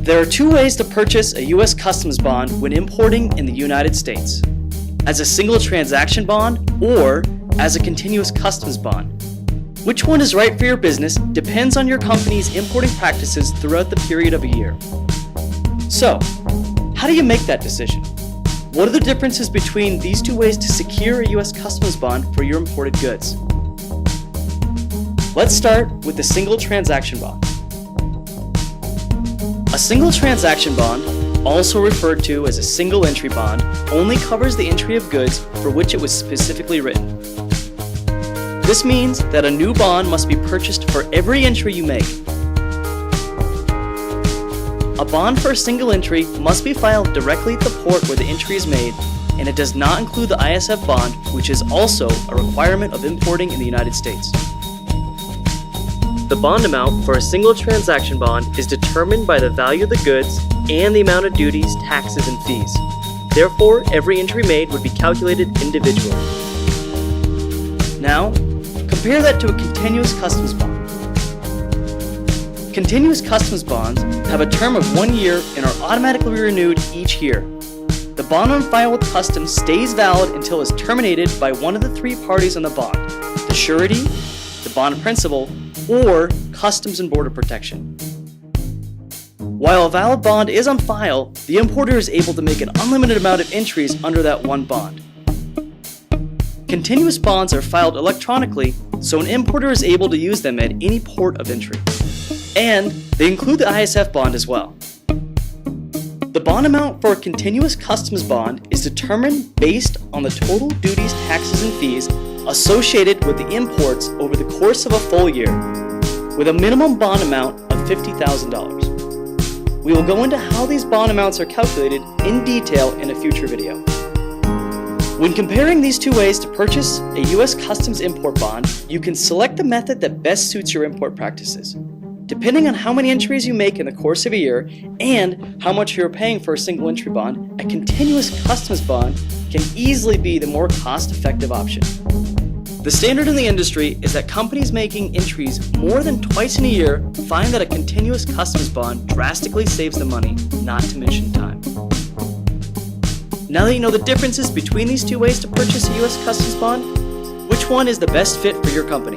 There are two ways to purchase a U.S. Customs bond when importing in the United States: as a single transaction bond or as a continuous customs bond. Which one is right for your business depends on your company's importing practices throughout the period of a year. So, how do you make that decision? What are the differences between these two ways to secure a U.S. Customs bond for your imported goods? Let's start with the single transaction bond. A single transaction bond, also referred to as a single entry bond, only covers the entry of goods for which it was specifically written. This means that a new bond must be purchased for every entry you make. A bond for a single entry must be filed directly at the port where the entry is made, and it does not include the ISF bond, which is also a requirement of importing in the United States. The bond amount for a single transaction bond is determined by the value of the goods and the amount of duties, taxes, and fees. Therefore, every entry made would be calculated individually. Now, compare that to a continuous customs bond. Continuous customs bonds have a term of 1 year and are automatically renewed each year. The bond on file with customs stays valid until it is terminated by one of the three parties on the bond: the surety, the bond principal, or Customs and Border Protection. While a valid bond is on file, the importer is able to make an unlimited amount of entries under that one bond. Continuous bonds are filed electronically, so an importer is able to use them at any port of entry. And they include the ISF bond as well. The bond amount for a continuous customs bond is determined based on the total duties, taxes, and fees associated with the imports over the course of a full year, with a minimum bond amount of $50,000. We will go into how these bond amounts are calculated in detail in a future video. When comparing these two ways to purchase a U.S. Customs import bond, you can select the method that best suits your import practices. Depending on how many entries you make in the course of a year and how much you're paying for a single entry bond, a continuous customs bond can easily be the more cost-effective option. The standard in the industry is that companies making entries more than twice in a year find that a continuous customs bond drastically saves them money, not to mention time. Now that you know the differences between these two ways to purchase a U.S. Customs bond, which one is the best fit for your company?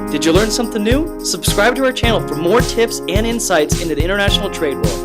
Did you learn something new? Subscribe to our channel for more tips and insights into the international trade world.